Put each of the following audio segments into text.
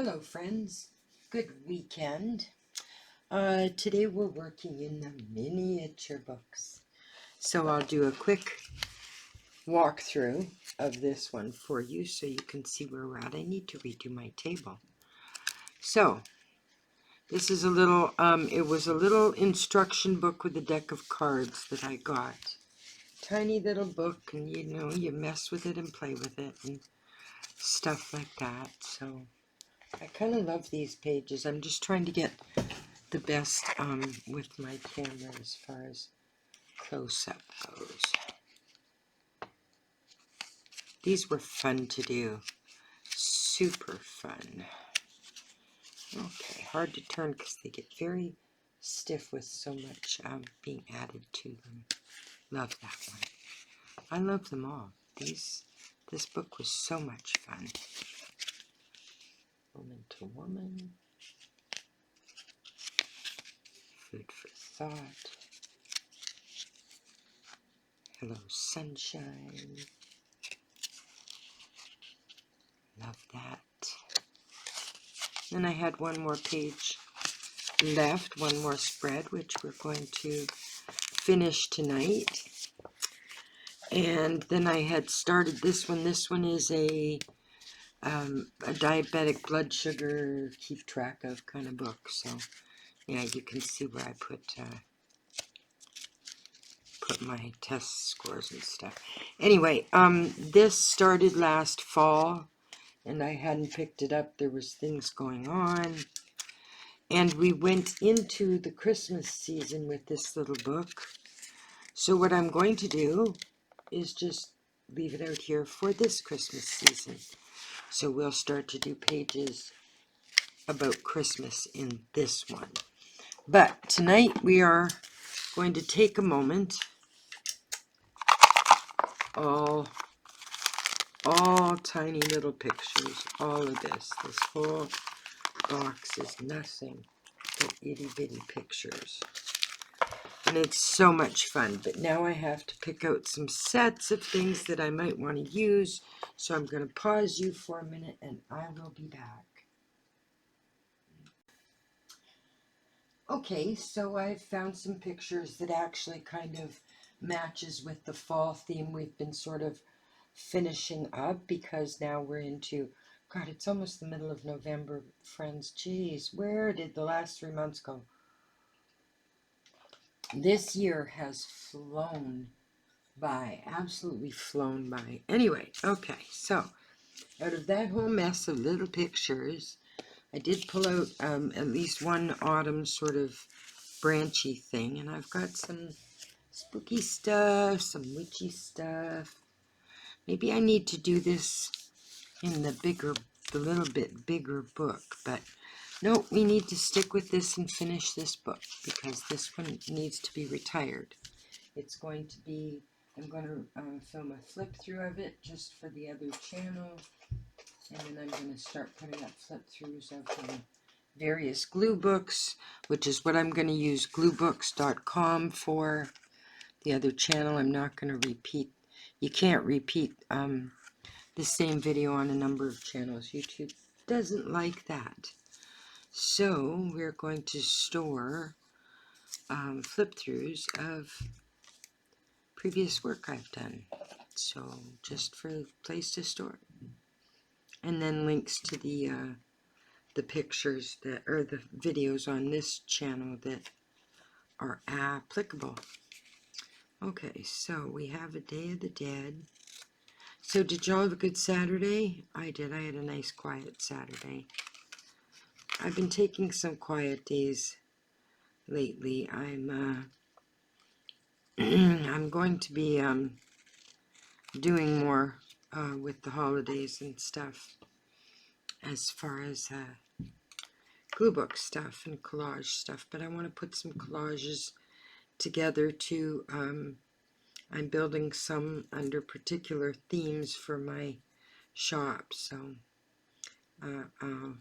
Hello friends, good weekend. Today we're working in the miniature books. So I'll do a quick walkthrough of this one for you so you can see where we're at. I need to redo my table. So this is a little, it was a little instruction book with a deck of cards that I got. Tiny little book, and you know, you mess with it and play with it and stuff like that. So I kind of love these pages. I'm just trying to get the best with my camera as far as close-up goes. These were fun to do. Super fun. Okay, hard to turn because they get very stiff with so much being added to them. Love that one. I love them all. This book was so much fun. Woman to Woman. Food for Thought. Hello, Sunshine. Love that. Then I had one more page left, one more spread, which we're going to finish tonight. And then I had started this one. This one is a diabetic blood sugar keep track of kind of book. So yeah, you can see where I put my test scores and stuff. Anyway, this started last fall, and I hadn't picked it up. There was things going on. And we went into the Christmas season with this little book. So what I'm going to do is just leave it out here for this Christmas season. So we'll start to do pages about Christmas in this one. But tonight we are going to take a moment. All tiny little pictures. All of this. This whole box is nothing but itty bitty pictures. And it's so much fun. But now I have to pick out some sets of things that I might want to use. So I'm going to pause you for a minute and I will be back. Okay, so I've found some pictures that actually kind of matches with the fall theme we've been sort of finishing up, because now we're into, God, it's almost the middle of November, friends. Geez, where did the last 3 months go? This year has flown by, absolutely flown by. Anyway, okay, so out of that whole mess of little pictures, I did pull out at least one autumn sort of branchy thing, and I've got some spooky stuff, some witchy stuff. Maybe I need to do this in the little bit bigger book, but no, we need to stick with this and finish this book because this one needs to be retired. It's going to be, I'm going to film a flip through of it just for the other channel, and then I'm going to start putting up flip throughs of the various glue books, which is what I'm going to use gluebooks.com for. The other channel, I'm not going to repeat. You can't repeat the same video on a number of channels. YouTube doesn't like that. So we're going to store flip throughs of previous work I've done. So just for a place to store it. And then links to the pictures that, or the videos on this channel that are applicable. Okay, so we have a Day of the Dead. So did y'all have a good Saturday? I did. I had a nice quiet Saturday. I've been taking some quiet days lately. I'm I'm going to be doing more with the holidays and stuff, as far as glue book stuff and collage stuff. But I want to put some collages together too. I'm building some under particular themes for my shop, so I'll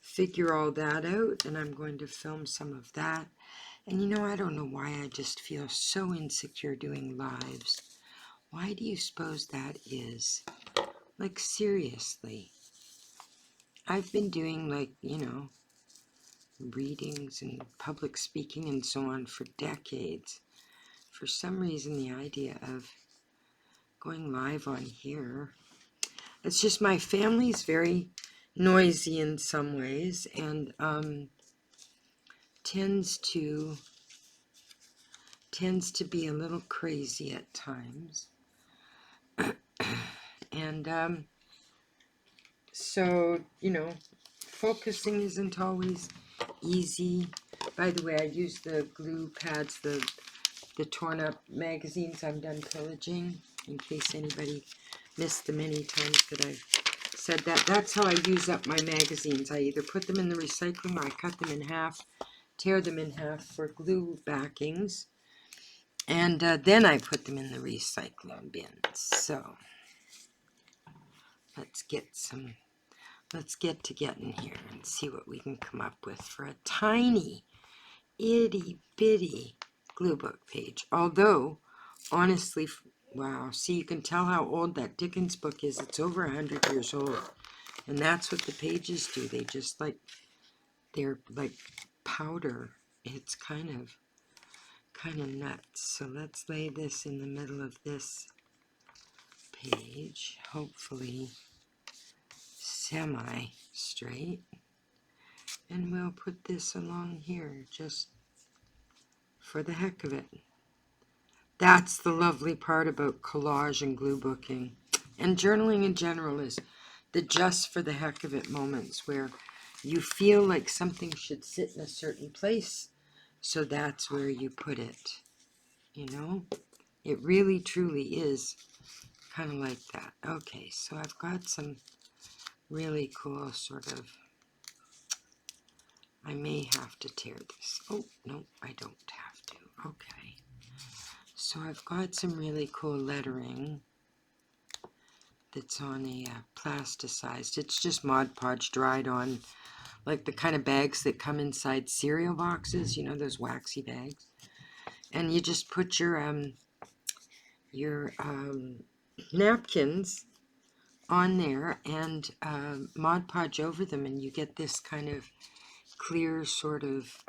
figure all that out, and I'm going to film some of that. And you know, I don't know why I just feel so insecure doing lives. Why do you suppose that is? Like, seriously. I've been doing, like, readings and public speaking and so on for decades. For some reason, the idea of going live on here, it's just my family's very noisy in some ways, and tends to be a little crazy at times. And so, focusing isn't always easy. By the way, I use the glue pads, the torn up magazines I'm done pillaging, in case anybody missed the many times that I've said that. That's how I use up my magazines. I either put them in the recycling or I cut them in half, tear them in half for glue backings, and then I put them in the recycling bins. So let's get to getting here and see what we can come up with for a tiny itty bitty glue book page. Although, honestly, wow, see, you can tell how old that Dickens book is. It's over 100 years old, and that's what the pages do. They just they're like powder. It's kind of nuts. So let's lay this in the middle of this page, hopefully semi straight, and we'll put this along here just for the heck of it. That's the lovely part about collage and glue booking and journaling in general, is the just for the heck of it moments where you feel like something should sit in a certain place, so that's where you put it. It really truly is kind of like that. Okay, so I've got some really cool sort of, I may have to tear this. Oh, no, I don't have to. Okay. So I've got some really cool lettering that's on a plasticized, it's just Mod Podge dried on, like the kind of bags that come inside cereal boxes, those waxy bags. And you just put your napkins on there and Mod Podge over them, and you get this kind of clear sort of,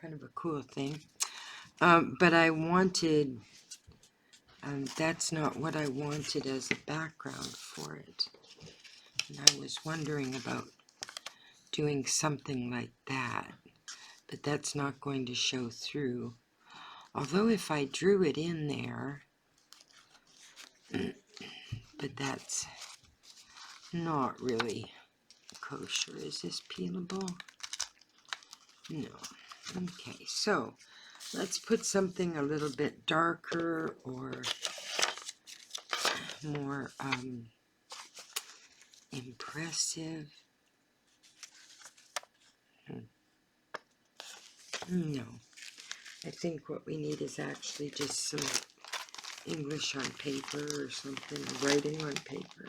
kind of a cool thing. But I wanted, that's not what I wanted as a background for it. And I was wondering about doing something like that, but that's not going to show through. Although if I drew it in there, but that's not really kosher. Is this peelable? No. Okay, so let's put something a little bit darker or more impressive. No. I think what we need is actually just some English on paper or something, writing on paper.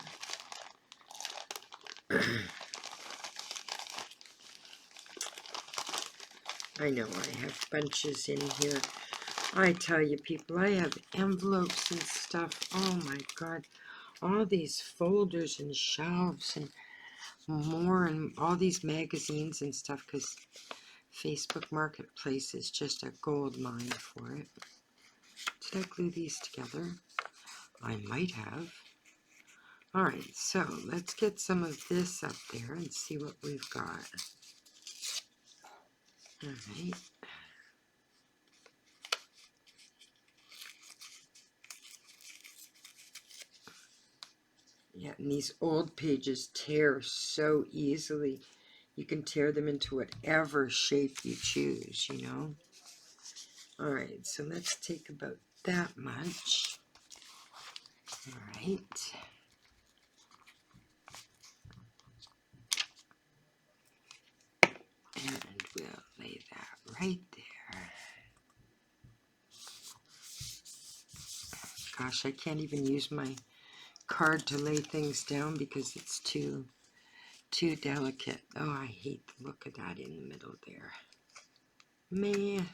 I know I have bunches in here. I tell you people, I have envelopes and stuff. Oh my God. All these folders and shelves and more, and all these magazines and stuff, because Facebook Marketplace is just a gold mine for it. Did I glue these together? I might have. Alright, so let's get some of this up there and see what we've got. Alright. Yeah, and these old pages tear so easily. You can tear them into whatever shape you choose, Alright, so let's take about that much. Alright. And we'll lay that right there. Gosh, I can't even use my card to lay things down because it's too delicate. Oh, I hate the look of that in the middle there. Man.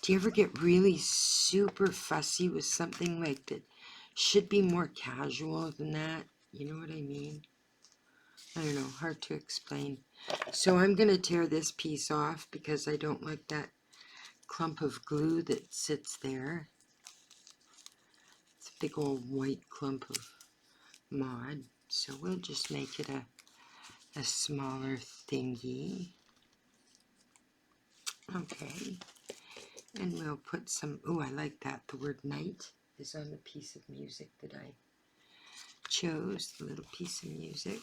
Do you ever get really super fussy with something like that Should be more casual than that. You know what I mean? I don't know, hard to explain. So I'm going to tear this piece off because I don't like that clump of glue that sits there. It's a big old white clump of mod. So we'll just make it a smaller thingy. Okay. And we'll put some, oh, I like that. The word night is on the piece of music that I chose, the little piece of music.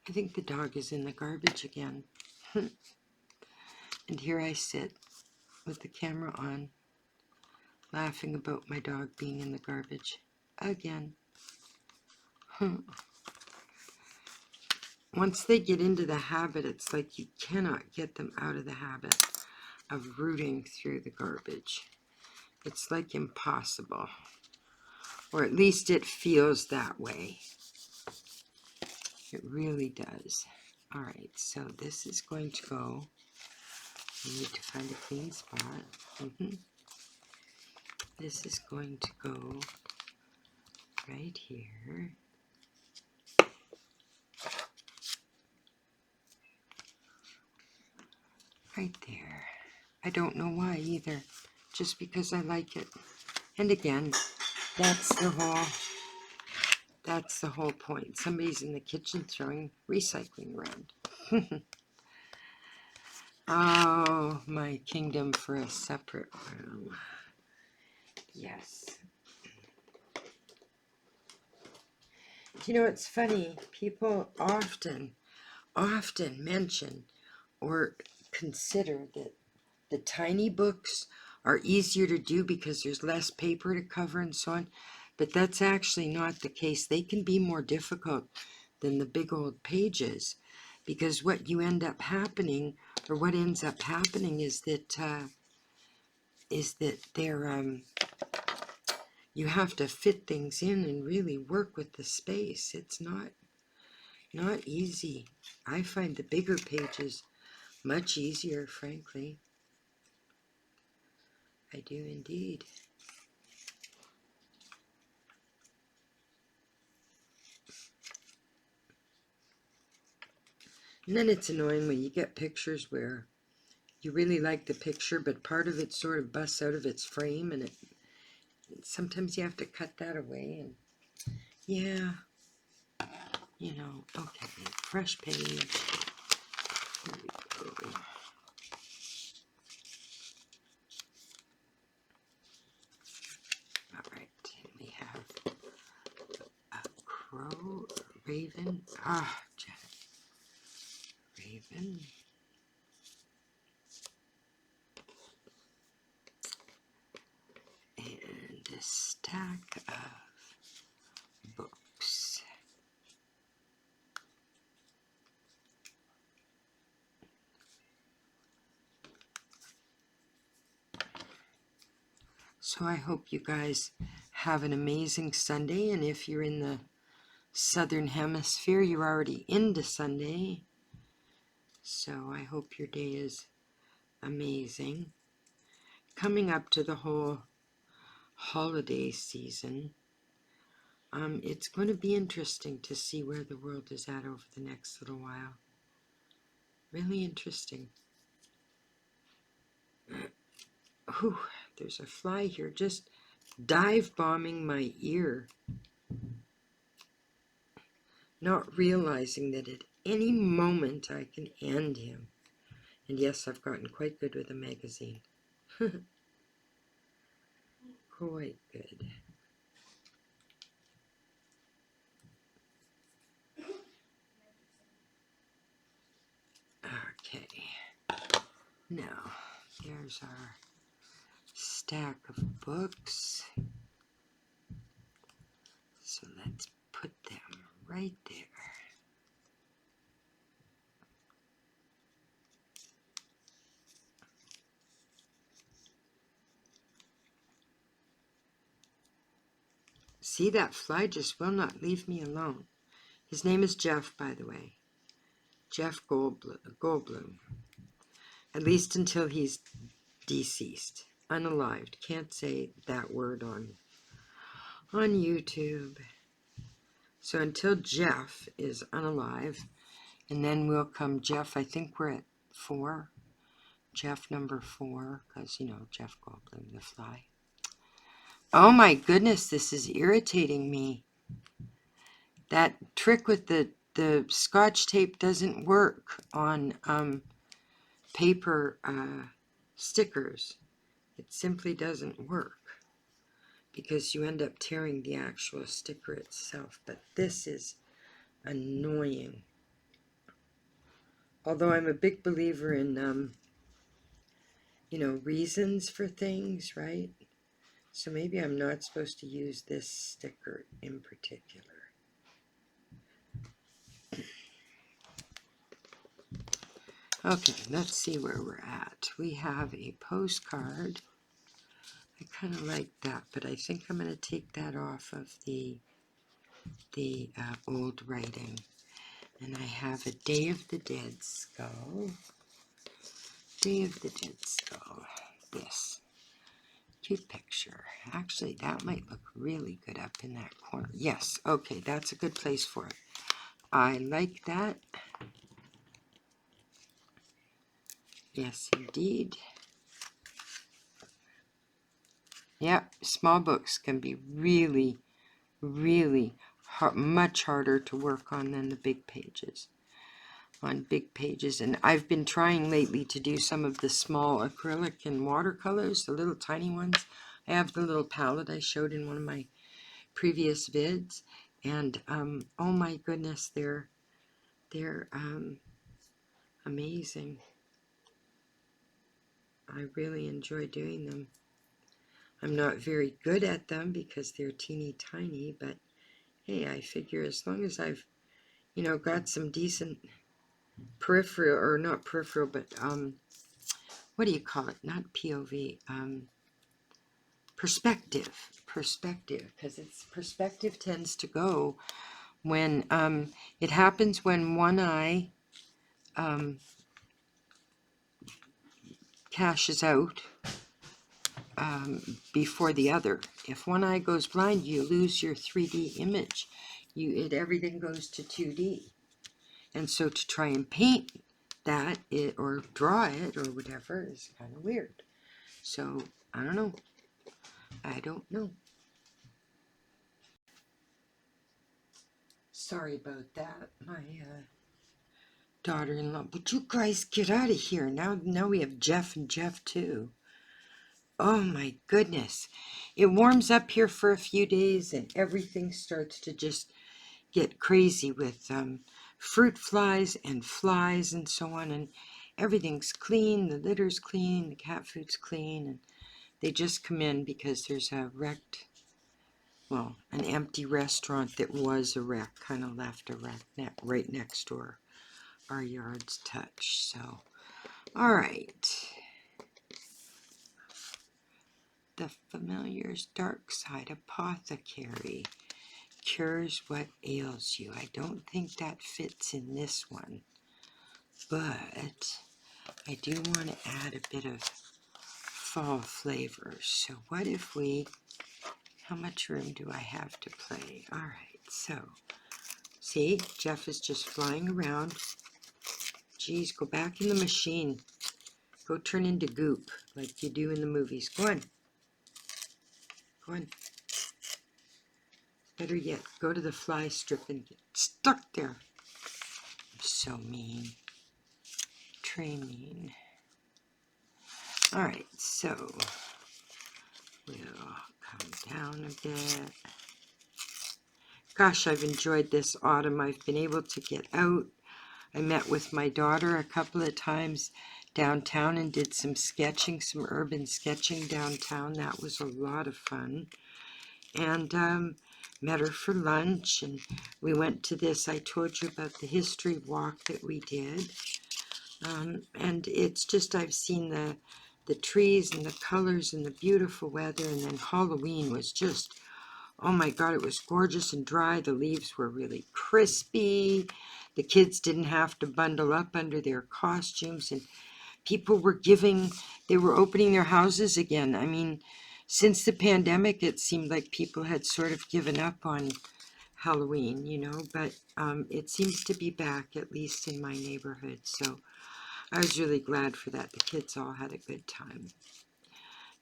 I think the dog is in the garbage again. And here I sit with the camera on, laughing about my dog being in the garbage again. Once they get into the habit, it's like you cannot get them out of the habit of rooting through the garbage. It's like impossible. Or at least it feels that way. It really does. Alright, so this is going to go. I need to find a clean spot. This is going to go right here. Right there. I don't know why either. Just because I like it. And again, that's the whole point. Somebody's in the kitchen throwing recycling around. Oh, my kingdom for a separate room. Yes. You know, it's funny. People often mention or consider that the tiny books are easier to do because there's less paper to cover and so on. But that's actually not the case. They can be more difficult than the big old pages, because what you end up happening, or what ends up happening, is that they're you have to fit things in and really work with the space. It's not easy. I find the bigger pages much easier, frankly. I do indeed. And then it's annoying when you get pictures where you really like the picture, but part of it sort of busts out of its frame, and sometimes you have to cut that away. And yeah, you know, okay, fresh page. Here we go. All right, we have a crow, a raven. Ah, Janet. Raven. And a stack of books. So I hope you guys have an amazing Sunday, and if you're in the Southern Hemisphere, you're already into Sunday. So I hope your day is amazing. Coming up to the whole holiday season, it's going to be interesting to see where the world is at over the next little while. Really interesting. Whew, there's a fly here just dive bombing my ear. Not realizing that at any moment I can end him. And yes, I've gotten quite good with a magazine. Quite good. Okay. Now, there's our stack of books. So let's put them right there. See, that fly just will not leave me alone. His name is Jeff, by the way. Jeff Goldblum. At least until he's deceased. Unalived. Can't say that word on YouTube. So until Jeff is unalive, and then will come Jeff, I think we're at 4. Jeff number 4, because, you know, Jeff Goldblum, the fly. Oh my goodness, this is irritating me. That trick with the Scotch tape doesn't work on paper stickers. It simply doesn't work, because you end up tearing the actual sticker itself. But this is annoying. Although I'm a big believer in, you know, reasons for things, right? So maybe I'm not supposed to use this sticker in particular. Okay, let's see where we're at. We have a postcard. I kind of like that, but I think I'm going to take that off of the old writing. And I have a Day of the Dead skull. Day of the Dead skull. This. Cute picture. Actually, that might look really good up in that corner. Yes, okay, that's a good place for it. I like that. Yes, indeed. Yeah, small books can be really, really much harder to work on than the big pages. On big pages, and I've been trying lately to do some of the small acrylic and watercolors, the little tiny ones. I have the little palette I showed in one of my previous vids, and oh my goodness, they're amazing. I really enjoy doing them. I'm not very good at them because they're teeny tiny, but hey, I figure as long as I've, you know, got some decent peripheral, or not peripheral, but what do you call it? Not POV, perspective, because it's perspective tends to go when it happens when one eye cashes out before the other. If one eye goes blind, you lose your 3D image. Everything goes to 2D. And so to try and paint that, or draw it, or whatever, is kind of weird. So, I don't know. I don't know. Sorry about that. My daughter-in-law. But you guys get out of here. Now we have Jeff and Jeff too. Oh my goodness. It warms up here for a few days and everything starts to just get crazy with fruit flies and so on, and everything's clean, the litter's clean, the cat food's clean, and they just come in because there's a wrecked, well, an empty restaurant that was a wreck, kind of left a wreck right next door. Our yards touch, so, alright. The Familiar's Dark Side Apothecary. Cures what ails you. I don't think that fits in this one, but I do want to add a bit of fall flavors. So what if we, how much room do I have to play? Alright, so, see, Jeff is just flying around. Geez, go back in the machine. Go turn into goop like you do in the movies. Go on. Go on. Better yet, go to the fly strip and get stuck there. I'm so mean. Très mean. Alright, so we'll come down a bit. Gosh, I've enjoyed this autumn. I've been able to get out. I met with my daughter a couple of times downtown and did some sketching, some urban sketching downtown. That was a lot of fun. And met her for lunch, and we went to this, I told you about the history walk that we did. And it's just, I've seen the trees and the colors and the beautiful weather, and then Halloween was just, oh my God, it was gorgeous and dry. The leaves were really crispy. The kids didn't have to bundle up under their costumes, and people were they were opening their houses again. I mean, since the pandemic, it seemed like people had sort of given up on Halloween, you know, but it seems to be back, at least in my neighborhood. So I was really glad for that. The kids all had a good time.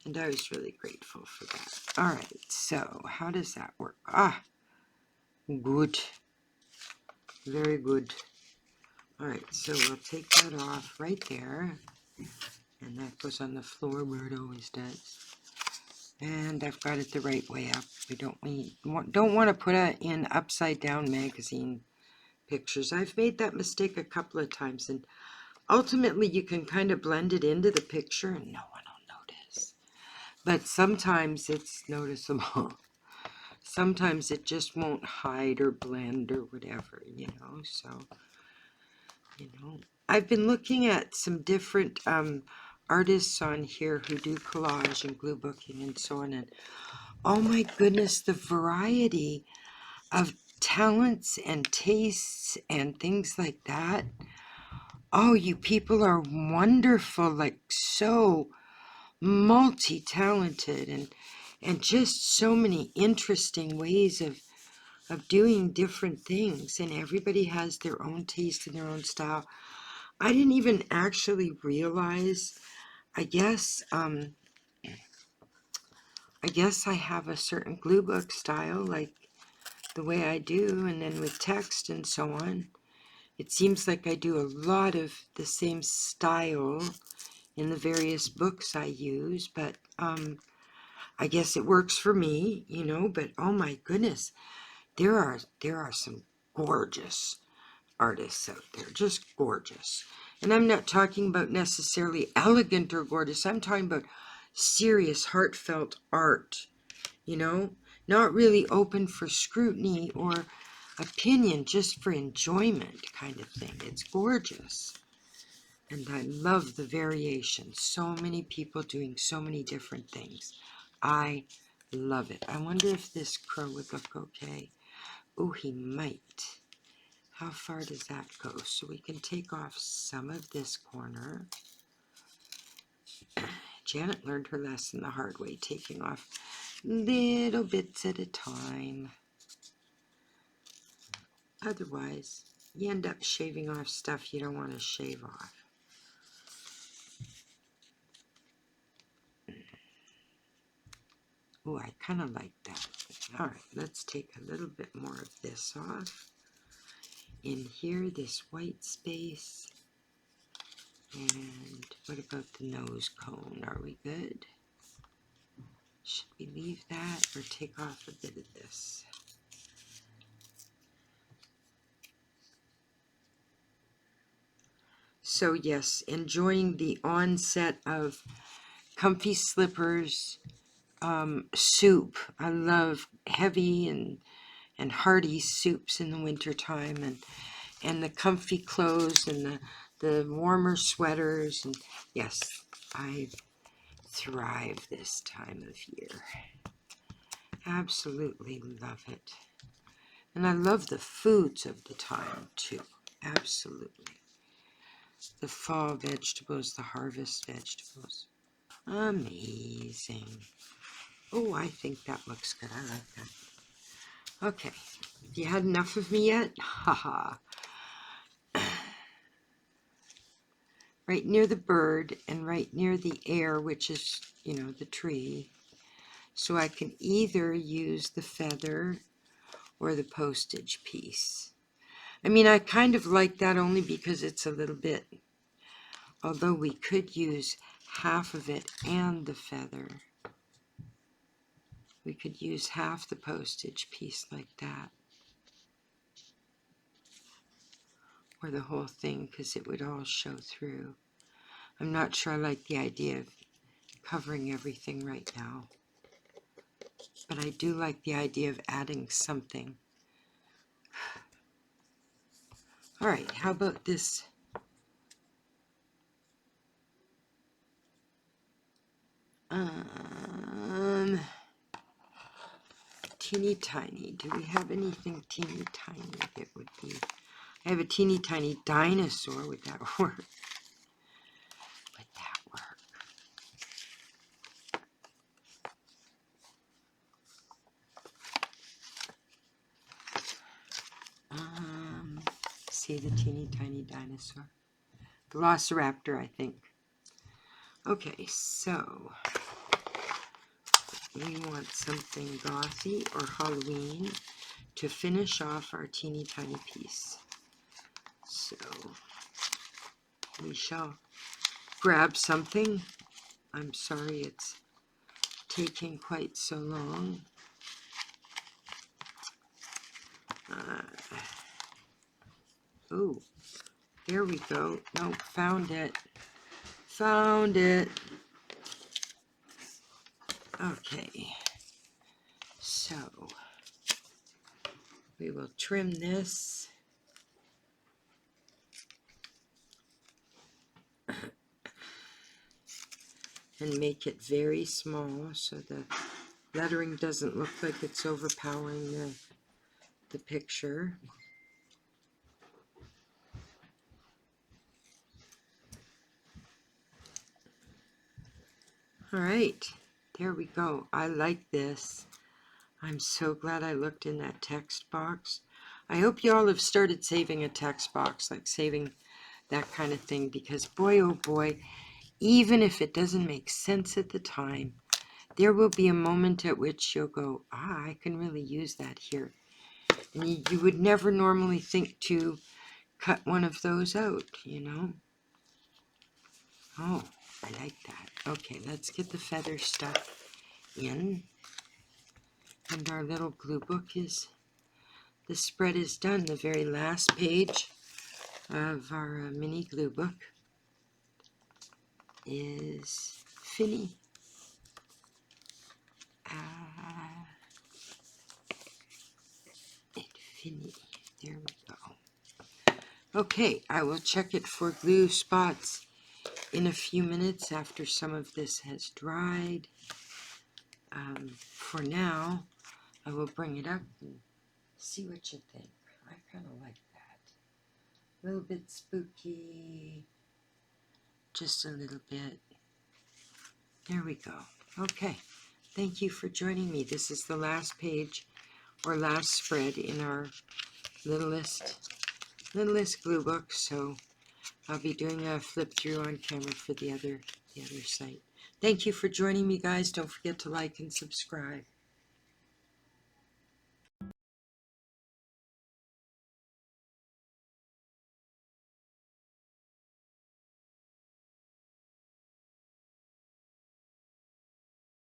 And I was really grateful for that. All right, so how does that work? Ah, good. Very good. All right, so we'll take that off right there. And that goes on the floor where it always does. And I've got it the right way up. We don't want to put it in upside down magazine pictures. I've made that mistake a couple of times, and ultimately you can kind of blend it into the picture and no one will notice. But sometimes it's noticeable. Sometimes it just won't hide or blend or whatever, you know. So, you know, I've been looking at some different artists on here who do collage and glue booking and so on, and oh my goodness, the variety of talents and tastes and things like that. Oh, you people are wonderful, like so multi-talented and just so many interesting ways of doing different things, and everybody has their own taste and their own style. I didn't even actually realize, I guess I have a certain glue book style, like the way I do, and then with text and so on. It seems like I do a lot of the same style in the various books I use, but I guess it works for me, you know. But oh my goodness, there are some gorgeous artists out there, just gorgeous. And I'm not talking about necessarily elegant or gorgeous. I'm talking about serious, heartfelt art, you know, not really open for scrutiny or opinion, just for enjoyment kind of thing. It's gorgeous. And I love the variation. So many people doing so many different things. I love it. I wonder if this crow would look okay. Oh, he might. How far does that go? So we can take off some of this corner. Janet learned her lesson the hard way, taking off little bits at a time. Otherwise, you end up shaving off stuff you don't want to shave off. Oh, I kind of like that. All right, let's take a little bit more of this off. In here, this white space. And what about the nose cone? Are we good? Should we leave that or take off a bit of this? So yes, enjoying the onset of comfy slippers, soup. I love heavy and hearty soups in the wintertime, and the comfy clothes and the warmer sweaters. And yes, I thrive this time of year. Absolutely love it. And I love the foods of the time too. Absolutely. The fall vegetables, the harvest vegetables. Amazing. Oh, I think that looks good. I like that. Okay. Have you had enough of me yet? Haha. Right near the bird and right near the air, which is, you know, the tree. So I can either use the feather or the postage piece. I mean, I kind of like that only because it's a little bit, although we could use half of it and the feather. We could use half the postage piece like that. Or the whole thing, because it would all show through. I'm not sure I like the idea of covering everything right now. But I do like the idea of adding something. Alright, how about this? Teeny tiny. Do we have anything teeny tiny that would be... I have a teeny tiny dinosaur. Would that work? A see the teeny tiny dinosaur. Velociraptor, I think. Okay, so we want something gothy or Halloween to finish off our teeny tiny piece. So we shall grab something. I'm sorry it's taking quite so long. Oh, there we go. Nope, found it. Found it. Okay, so we will trim this. And make it very small so the lettering doesn't look like it's overpowering the picture. All right, there we go. I like this. I'm so glad I looked in that text box. I hope you all have started saving a text box, like saving that kind of thing, because boy, oh boy, even if it doesn't make sense at the time, there will be a moment at which you'll go, I can really use that here. And you would never normally think to cut one of those out, you know. Oh, I like that. Okay, let's get the feather stuff in. And our little glue book is, the spread is done. The very last page of our mini glue book is fini. Fini. There we go. Okay, I will check it for glue spots in a few minutes after some of this has dried. For now, I will bring it up and see what you think. I kind of like that. A little bit spooky. Just a little bit. There we go. Okay. Thank you for joining me. This is the last page or last spread in our littlest glue book. So I'll be doing a flip through on camera for the other site. Thank you for joining me, guys. Don't forget to like and subscribe.